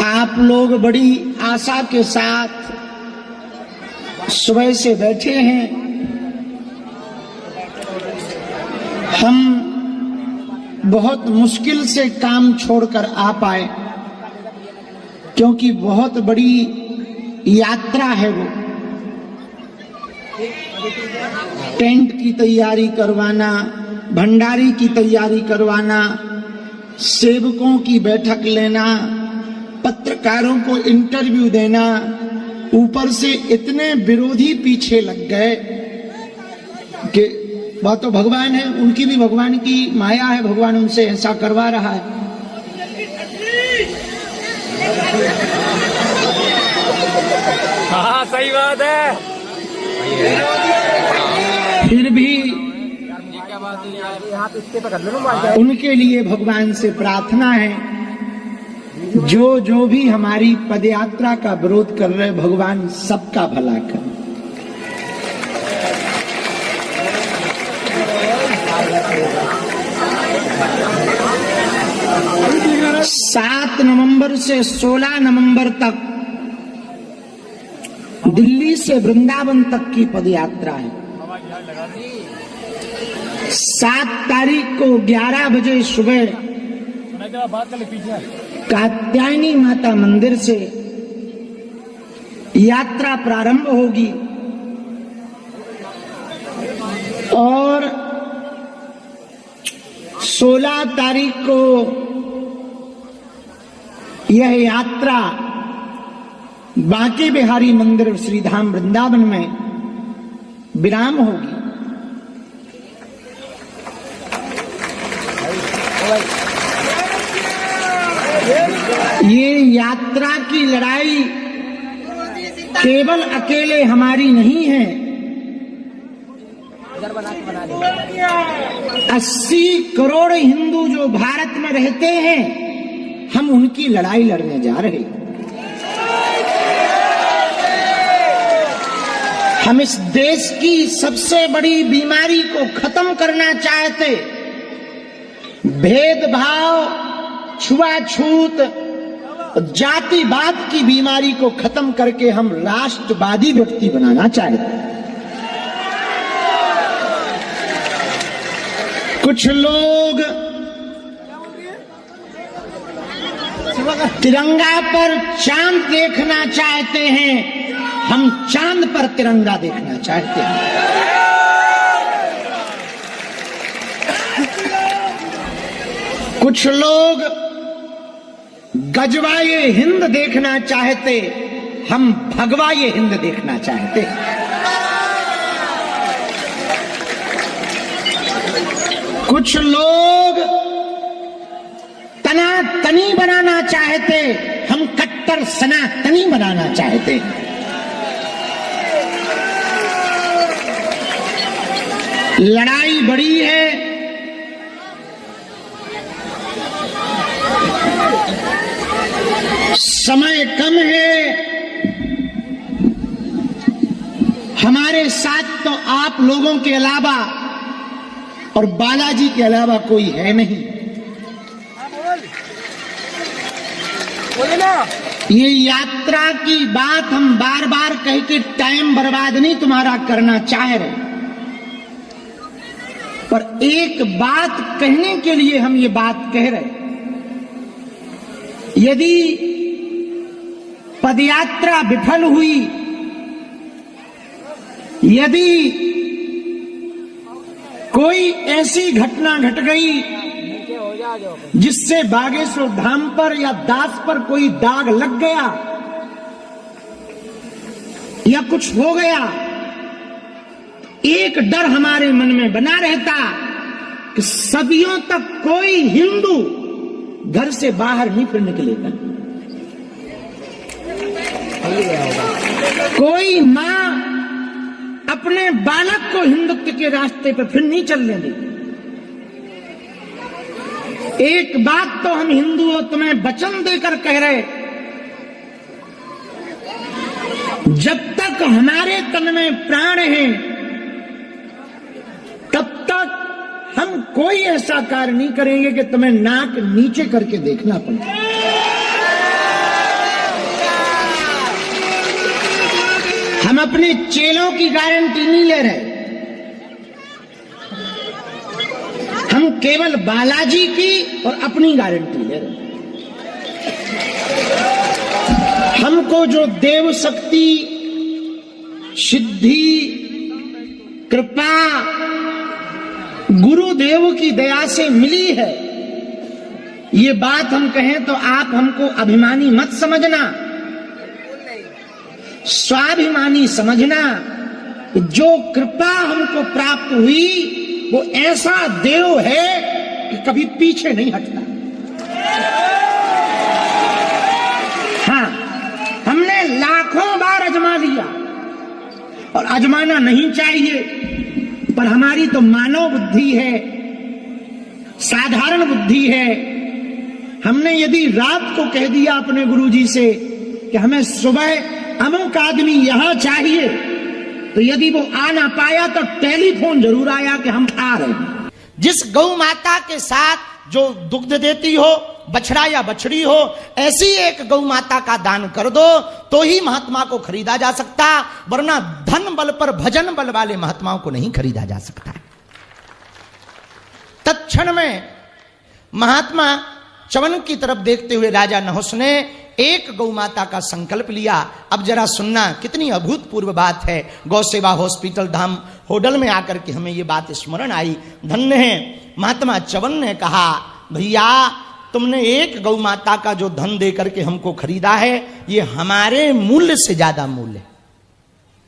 आप लोग बड़ी आशा के साथ सुबह से बैठे हैं। हम बहुत मुश्किल से काम छोड़कर आ पाए, क्योंकि बहुत बड़ी यात्रा है वो। टेंट की तैयारी करवाना, भंडारी की तैयारी करवाना, सेवकों की बैठक लेना, पत्रकारों को इंटरव्यू देना, ऊपर से इतने विरोधी पीछे लग गए कि वह तो भगवान है, उनकी भी भगवान की माया है, भगवान उनसे ऐसा करवा रहा है। हाँ सही बात है। फिर भी उनके लिए भगवान से प्रार्थना है, जो जो भी हमारी पदयात्रा का विरोध कर रहे, भगवान सबका भला करे। 7 नवंबर से 16 नवंबर तक दिल्ली से वृंदावन तक की पदयात्रा है। 7 तारीख को 11 बजे सुबह कात्यायनी माता मंदिर से यात्रा प्रारंभ होगी और 16 तारीख को यह यात्रा बांके बिहारी मंदिर श्रीधाम वृंदावन में विराम होगी। ये यात्रा की लड़ाई केवल अकेले हमारी नहीं है। 80 करोड़ हिंदू जो भारत में रहते हैं, हम उनकी लड़ाई लड़ने जा रहे हैं। हम इस देश की सबसे बड़ी बीमारी को खत्म करना चाहते, भेदभाव, छुआछूत, जातिवाद की बीमारी को खत्म करके हम राष्ट्रवादी व्यक्ति बनाना चाहते। कुछ लोग तिरंगा पर चांद देखना चाहते हैं, हम चांद पर तिरंगा देखना चाहते हैं। कुछ लोग गजवाए हिंद देखना चाहते, हम भगवाए हिंद देखना चाहते। कुछ लोग तनातनी बनाना चाहते, हम कट्टर सनातनी बनाना चाहते। लड़ाई बड़ी है, समय कम है। हमारे साथ तो आप लोगों के अलावा और बालाजी के अलावा कोई है नहीं। ये यात्रा की बात हम बार बार कह के टाइम बर्बाद नहीं तुम्हारा करना चाह रहे, पर एक बात कहने के लिए हम ये बात कह रहे। यदि पदयात्रा विफल हुई, यदि कोई ऐसी घटना घट गई जिससे बागेश्वर धाम पर या दास पर कोई दाग लग गया या कुछ हो गया, एक डर हमारे मन में बना रहता कि सदियों तक कोई हिंदू घर से बाहर नहीं फिर निकलेगा। कोई मां अपने बालक को हिंदुत्व के रास्ते पर फिर नहीं चलने देगी। एक बात तो हम हिंदुओं तुम्हें वचन देकर कह रहे, जब तक हमारे तन में प्राण है तब तक हम कोई ऐसा कार्य नहीं करेंगे कि तुम्हें नाक नीचे करके देखना पड़े। हम अपने चेलों की गारंटी नहीं ले रहे, हम केवल बालाजी की और अपनी गारंटी ले रहे। हमको जो देव शक्ति, सिद्धि, कृपा गुरुदेव की दया से मिली है, ये बात हम कहें तो आप हमको अभिमानी मत समझना, स्वाभिमानी समझना। जो कृपा हमको प्राप्त हुई वो ऐसा देव है कि कभी पीछे नहीं हटता। हाँ, हमने लाखों बार आजमा लिया और आजमाना नहीं चाहिए, पर हमारी तो मानव बुद्धि है, साधारण बुद्धि है। हमने यदि रात को कह दिया अपने गुरुजी से कि हमें सुबह अमुक आदमी यहां चाहिए, तो यदि वो आ ना पाया तो टेलीफोन जरूर आया कि हम आ रहे हैं। जिस गौ माता के साथ जो दुग्ध देती हो, बछड़ा या बछड़ी हो, ऐसी एक गौ माता का दान कर दो तो ही महात्मा को खरीदा जा सकता, वरना धन बल पर भजन बल वाले महात्माओं को नहीं खरीदा जा सकता। तत्क्षण में महात्मा च्यवन की तरफ देखते हुए राजा नहुष ने एक गौ माता का संकल्प लिया। अब जरा सुनना, कितनी अभूतपूर्व बात है। गौ सेवा हॉस्पिटल धाम होटल में आकर के हमें ये बात स्मरण आई। धन्य है महात्मा च्यवन ने कहा, भैया तुमने एक गौ माता का जो धन दे करके हमको खरीदा है, ये हमारे मूल्य से ज्यादा मूल्य है,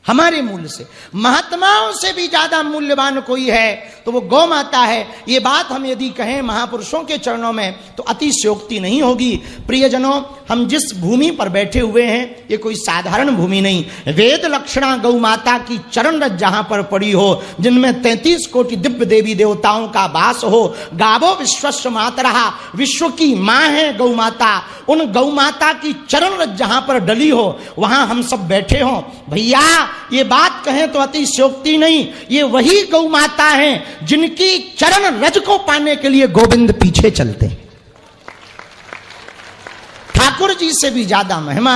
हमारे मूल्य से, महात्माओं से भी ज्यादा मूल्यवान कोई है तो वो गौ माता है। ये बात हम यदि कहें महापुरुषों के चरणों में तो अतिशयोक्ति नहीं होगी। प्रियजनों, हम जिस भूमि पर बैठे हुए हैं ये कोई साधारण भूमि नहीं। वेद लक्षणा गौ माता की चरण रज जहां पर पड़ी हो, जिनमें 33 कोटि दिव्य देवी देवताओं का वास हो, गावो विश्वस्व मातरहा, विश्व की मां है गौ माता, उन गौ माता की चरण रज जहां पर डली हो वहां हम सब बैठे हों। भैया ये बात कहें तो अतिशयोक्ति नहीं, ये वही गौ माता हैं जिनकी चरण रज को पाने के लिए गोविंद पीछे चलते हैं। ठाकुर जी से भी ज्यादा महिमा,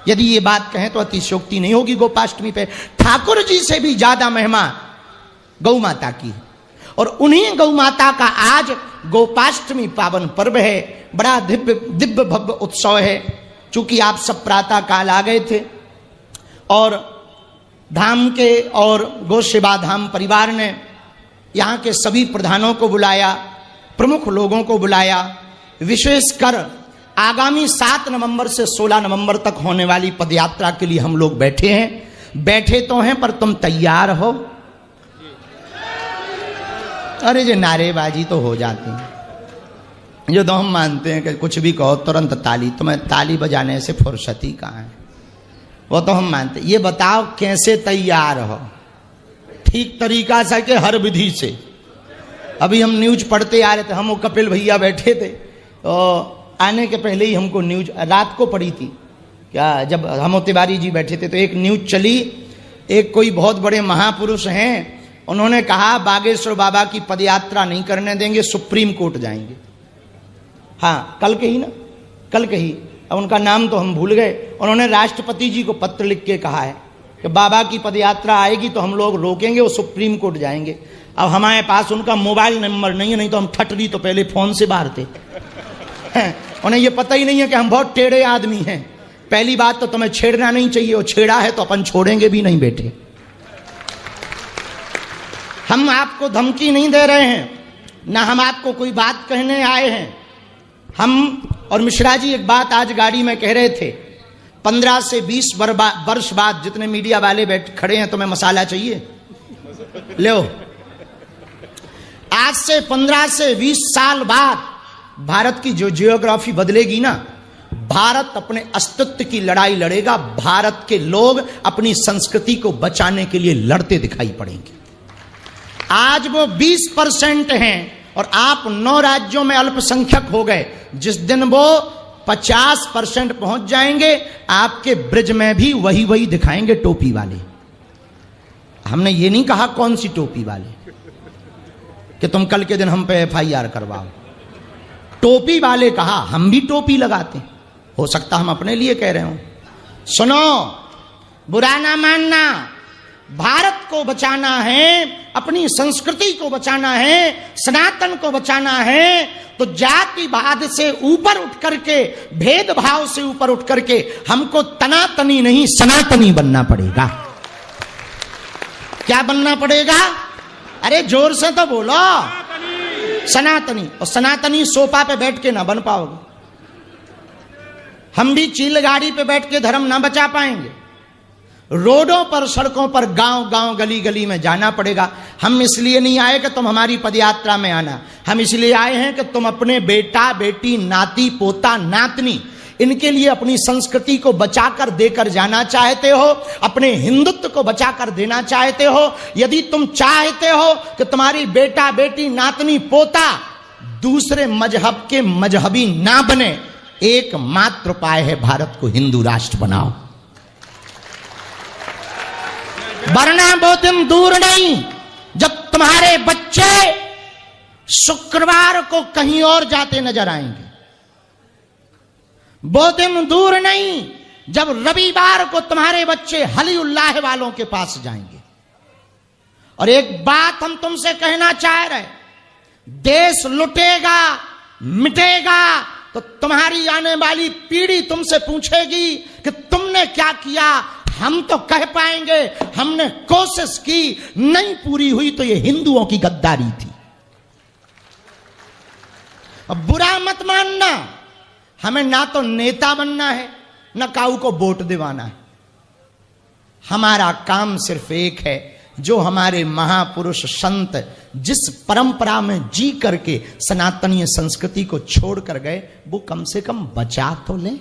यदि ये बात कहें तो अतिशयोक्ति नहीं होगी गोपाष्टमी पे, ठाकुर जी से भी ज्यादा महिमा गौ माता की। और उन्हीं गौ माता का आज गोपाष्टमी पावन पर्व है, बड़ा दिव्य भव्य उत्सव है। चूंकि आप सब प्रातः काल आ गए थे और धाम के और गौ सेवा धाम परिवार ने यहाँ के सभी प्रधानों को बुलाया, प्रमुख लोगों को बुलाया। विशेषकर आगामी 7 नवंबर से 16 नवंबर तक होने वाली पदयात्रा के लिए हम लोग बैठे हैं। बैठे तो हैं पर तुम तैयार हो? अरे जो नारेबाजी तो हो जाती है, जो तो हम मानते हैं कि कुछ भी कहो तुरंत ताली, तुम्हें ताली बजाने से फुर्सती कहाँ है, वो तो हम मानते। ये बताओ कैसे तैयार हो? ठीक तरीका से कि हर विधि से? अभी हम न्यूज पढ़ते आ रहे थे, हम वो कपिल भैया बैठे थे तो आने के पहले ही हमको न्यूज रात को पड़ी थी क्या, जब हम तिवारी जी बैठे थे तो एक न्यूज चली। एक कोई बहुत बड़े महापुरुष हैं, उन्होंने कहा बागेश्वर बाबा की पदयात्रा नहीं करने देंगे, सुप्रीम कोर्ट जाएंगे। हाँ, कल के ही ना, कल के ही, अब उनका नाम तो हम भूल गए। उन्होंने राष्ट्रपति जी को पत्र लिख के कहा है कि बाबा की पदयात्रा आएगी तो हम लोग रोकेंगे, वो सुप्रीम कोर्ट जाएंगे। अब हमारे पास उनका मोबाइल नंबर नहीं है, नहीं तो हम ठटरी तो पहले फोन से मारते। उन्हें ये पता ही नहीं है कि हम बहुत टेढ़े आदमी हैं। पहली बात तो तुम्हें छेड़ना नहीं चाहिए, वो छेड़ा है तो अपन छोड़ेंगे भी नहीं बेटे। हम आपको धमकी नहीं दे रहे हैं, ना हम आपको कोई बात कहने आए हैं। हम और मिश्रा जी एक बात आज गाड़ी में कह रहे थे, 15 से 20 वर्ष बाद जितने मीडिया वाले बैठ खड़े हैं, तुम्हें मसाला चाहिए ले, आज से 15 से 20 साल बाद भारत की जो जियोग्राफी बदलेगी ना, भारत अपने अस्तित्व की लड़ाई लड़ेगा। भारत के लोग अपनी संस्कृति को बचाने के लिए लड़ते दिखाई पड़ेंगे। आज वो 20% हैं और आप 9 राज्यों में अल्पसंख्यक हो गए। जिस दिन वो 50% पहुंच जाएंगे, आपके ब्रिज में भी वही दिखाएंगे टोपी वाले। हमने ये नहीं कहा कौन सी टोपी वाले कि तुम कल के दिन हम पे FIR करवाओ। टोपी वाले कहा, हम भी टोपी लगाते, हो सकता हम अपने लिए कह रहे हो। सुनो, बुरा ना मानना। भारत को बचाना है, अपनी संस्कृति को बचाना है, सनातन को बचाना है, तो जातिवाद से ऊपर उठ करके, भेदभाव से ऊपर उठ करके हमको तनातनी नहीं सनातनी बनना पड़ेगा। क्या बनना पड़ेगा? अरे जोर से तो बोलो, सनातनी। और सनातनी सोफा पे बैठ के ना बन पाओगे। हम भी चील गाड़ी पे बैठ के धर्म ना बचा पाएंगे। रोडों पर, सड़कों पर, गांव गांव, गली गली में जाना पड़ेगा। हम इसलिए नहीं आए कि तुम हमारी पदयात्रा में आना, हम इसलिए आए हैं कि तुम अपने बेटा बेटी, नाती पोता, नातनी, इनके लिए अपनी संस्कृति को बचाकर देकर जाना चाहते हो, अपने हिंदुत्व को बचाकर देना चाहते हो। यदि तुम चाहते हो कि तुम्हारी बेटा बेटी, नातनी पोता दूसरे मजहब के मजहबी ना बने, एकमात्र उपाय है भारत को हिंदू राष्ट्र बनाओ। वरना वो दिन दूर नहीं जब तुम्हारे बच्चे शुक्रवार को कहीं और जाते नजर आएंगे। वो दिन दूर नहीं जब रविवार को तुम्हारे बच्चे हली उल्लाह वालों के पास जाएंगे। और एक बात हम तुमसे कहना चाह रहे, देश लुटेगा, मिटेगा तो तुम्हारी आने वाली पीढ़ी तुमसे पूछेगी कि तुमने क्या किया। हम तो कह पाएंगे हमने कोशिश की, नहीं पूरी हुई तो ये हिंदुओं की गद्दारी थी। अब बुरा मत मानना, हमें ना तो नेता बनना है, ना काऊ को वोट दिवाना है। हमारा काम सिर्फ एक है, जो हमारे महापुरुष संत जिस परंपरा में जी करके सनातनीय संस्कृति को छोड़ कर गए, वो कम से कम बचा तो लें।